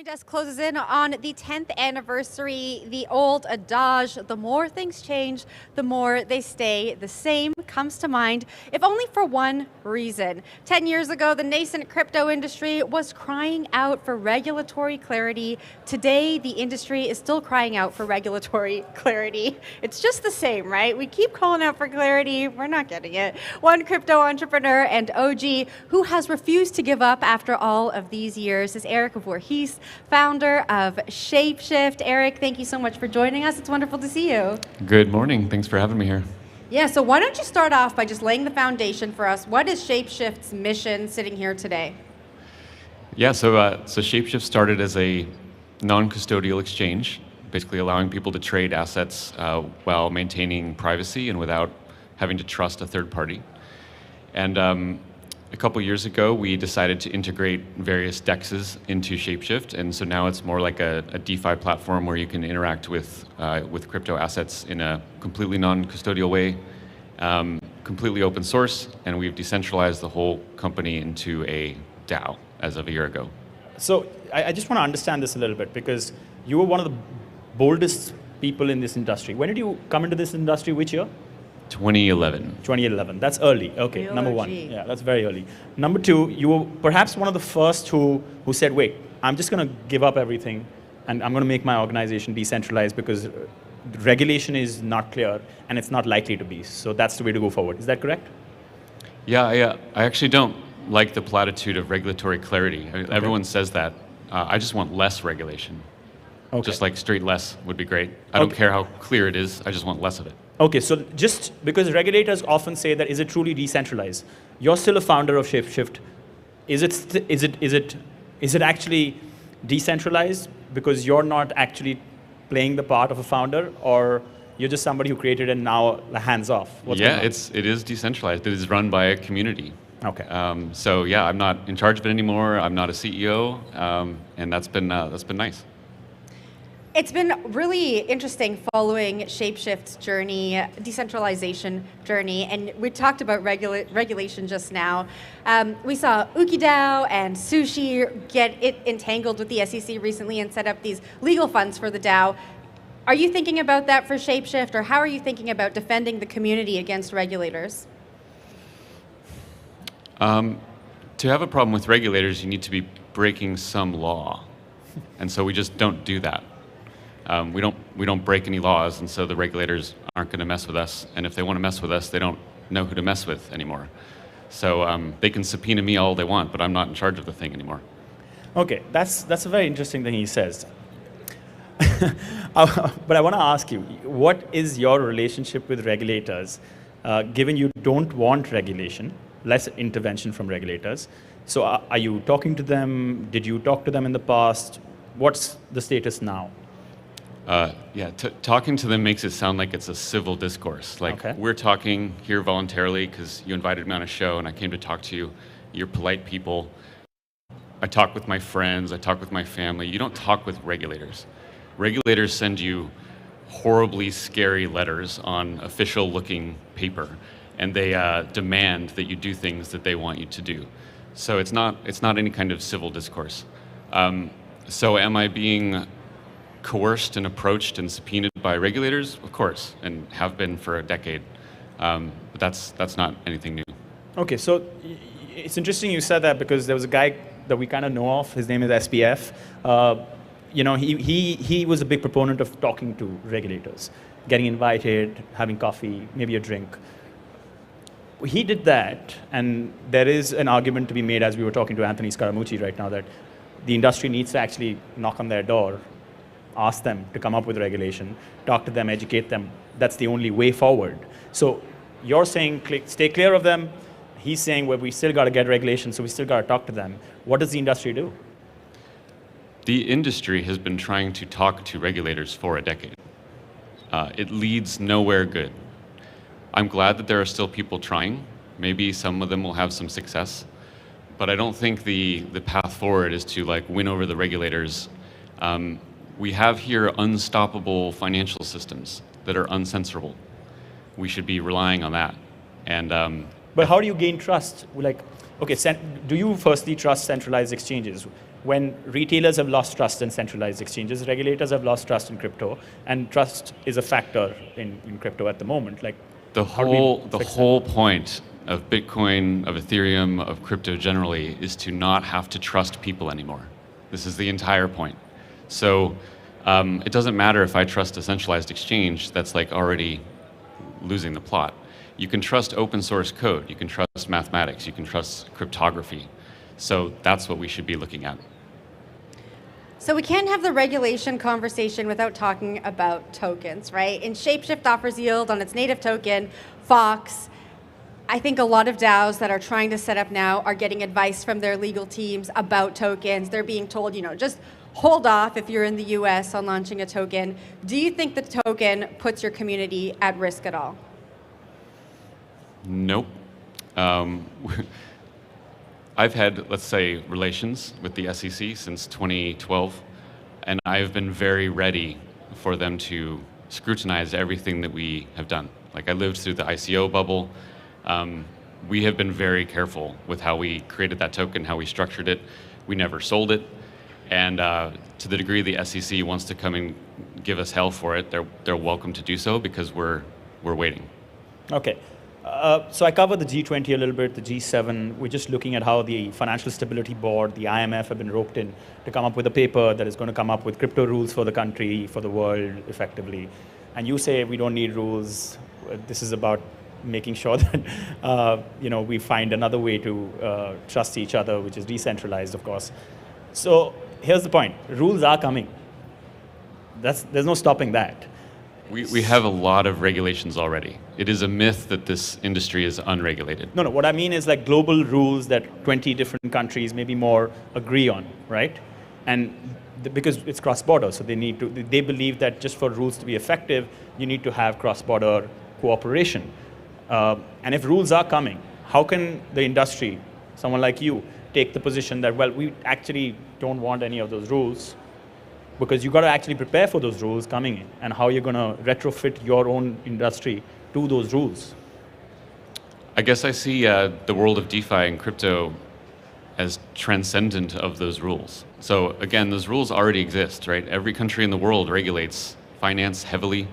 CoinDesk closes in on the 10th anniversary. The old adage, the more things change, the more they stay the same, comes to mind, if only for one reason. 10 years ago, the nascent crypto industry was crying out for regulatory clarity. Today, the industry is still crying out for regulatory clarity. It's just the same, right? We keep calling out for clarity, we're not getting it. One crypto entrepreneur and OG who has refused to give up after all of these years is Erik Voorhees, founder of ShapeShift. Erik, thank you so much for joining us. It's wonderful to see you. Good morning. Thanks for having me here. Yeah, so why don't you start off by just laying the foundation for us. What is ShapeShift's mission sitting here today? Yeah, so ShapeShift started as a non-custodial exchange, basically allowing people to trade assets while maintaining privacy and without having to trust a third party. And a couple years ago, we decided to integrate various DEXs into ShapeShift, and so now it's more like a DeFi platform where you can interact with crypto assets in a completely non-custodial way, completely open source, and we've decentralized the whole company into a DAO as of a year ago. So I just want to understand this a little bit, because you were one of the boldest people in this industry. When did you come into this industry? Which year? 2011. 2011. That's early. Okay, Real number OG. one. Yeah, that's very early. Number two, you were perhaps one of the first who said, wait, I'm just going to give up everything and I'm going to make my organization decentralized because regulation is not clear and it's not likely to be. So that's the way to go forward. Is that correct? Yeah, I actually don't like the platitude of regulatory clarity. Everyone says that. I just want less regulation. Okay. Just like straight less would be great. I don't care how clear it is, I just want less of it. Okay, so just because regulators often say that, is it truly decentralized? You're still a founder of ShapeShift. Is it actually decentralized because you're not actually playing the part of a founder, or you're just somebody who created it and now hands off? What's going on? It is decentralized. It is run by a community. Okay. So yeah, I'm not in charge of it anymore. I'm not a CEO, and that's been nice. It's been really interesting following ShapeShift's journey, decentralization journey, and we talked about regulation just now. We saw UkiDAO and Sushi get it entangled with the SEC recently and set up these legal funds for the DAO. Are you thinking about that for ShapeShift, or how are you thinking about defending the community against regulators? To have a problem with regulators, you need to be breaking some law, and so we just don't do that. We don't break any laws, and so the regulators aren't going to mess with us. And if they want to mess with us, they don't know who to mess with anymore. So they can subpoena me all they want, but I'm not in charge of the thing anymore. Okay, that's a very interesting thing he says. But I want to ask you, what is your relationship with regulators, given you don't want regulation, less intervention from regulators? So are you talking to them? Did you talk to them in the past? What's the status now? Talking to them makes it sound like it's a civil discourse. Like, okay, we're talking here voluntarily because you invited me on a show and I came to talk to you. You're polite people. I talk with my friends, I talk with my family. You don't talk with regulators. Regulators send you horribly scary letters on official-looking paper, and they demand that you do things that they want you to do. So it's not any kind of civil discourse. So am I being coerced and approached and subpoenaed by regulators? Of course, and have been for a decade. But that's not anything new. Okay, so it's interesting you said that, because there was a guy that we kind of know of. His name is SPF. He was a big proponent of talking to regulators, getting invited, having coffee, maybe a drink. He did that, and there is an argument to be made, as we were talking to Anthony Scaramucci right now, that the industry needs to actually knock on their door, ask them to come up with regulation, talk to them, educate them. That's the only way forward. So you're saying stay clear of them. He's saying, well, we still got to get regulation, so we still got to talk to them. What does the industry do? The industry has been trying to talk to regulators for a decade. It leads nowhere good. I'm glad that there are still people trying. Maybe some of them will have some success. But I don't think the path forward is to win over the regulators. We have here unstoppable financial systems that are uncensorable. We should be relying on that. But how do you gain trust? Okay, do you firstly trust centralized exchanges? when retailers have lost trust in centralized exchanges, regulators have lost trust in crypto, and trust is a factor in crypto at the moment. Like the whole point of Bitcoin, of Ethereum, of crypto generally is to not have to trust people anymore. This is the entire point. So it doesn't matter if I trust a centralized exchange that's like already losing the plot. You can trust open source code, you can trust mathematics, you can trust cryptography. So that's what we should be looking at. So we can't have the regulation conversation without talking about tokens, right? And ShapeShift offers yield on its native token, Fox. I think a lot of DAOs that are trying to set up now are getting advice from their legal teams about tokens. They're being told, just hold off if you're in the US on launching a token. Do you think the token puts your community at risk at all? Nope. I've had, let's say, relations with the SEC since 2012, and I've been very ready for them to scrutinize everything that we have done. Like, I lived through the ICO bubble. We have been very careful with how we created that token, how we structured it. We never sold it. And to the degree the SEC wants to come and give us hell for it, they're welcome to do so because we're waiting. Okay. So I covered the G20 a little bit, the G7. We're just looking at how the Financial Stability Board, the IMF have been roped in to come up with a paper that is going to come up with crypto rules for the country, for the world, effectively. And you say we don't need rules. This is about making sure that we find another way to trust each other, which is decentralized, of course. So here's the point. Rules are coming. There's no stopping that. We have a lot of regulations already. It is a myth that this industry is unregulated. No, what I mean is like global rules that 20 different countries, maybe more, agree on, right? And because it's cross-border, so they believe that just for rules to be effective, you need to have cross-border cooperation. And if rules are coming, how can the industry, someone like you, take the position that, well, we actually don't want any of those rules, because you've got to actually prepare for those rules coming in and how you're going to retrofit your own industry to those rules? I guess I see the world of DeFi and crypto as transcendent of those rules. So again, those rules already exist, right? Every country in the world regulates finance heavily,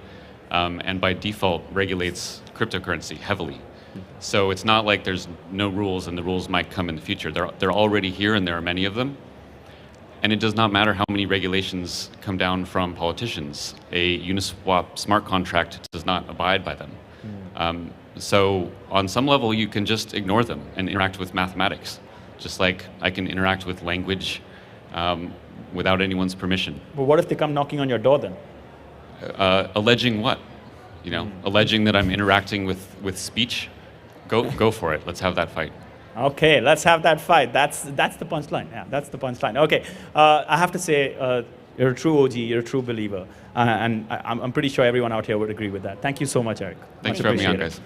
and by default regulates cryptocurrency heavily. So it's not like there's no rules and the rules might come in the future. They're already here and there are many of them. And it does not matter how many regulations come down from politicians. A Uniswap smart contract does not abide by them. So on some level, you can just ignore them and interact with mathematics, just like I can interact with language without anyone's permission. But what if they come knocking on your door then? Alleging what? Alleging that I'm interacting with speech? Go for it. Let's have that fight. Okay, let's have that fight. That's the punchline. Yeah, that's the punchline. Okay, I have to say, you're a true OG, you're a true believer. And I'm pretty sure everyone out here would agree with that. Thank you so much, Erik. Thanks for having me on, guys.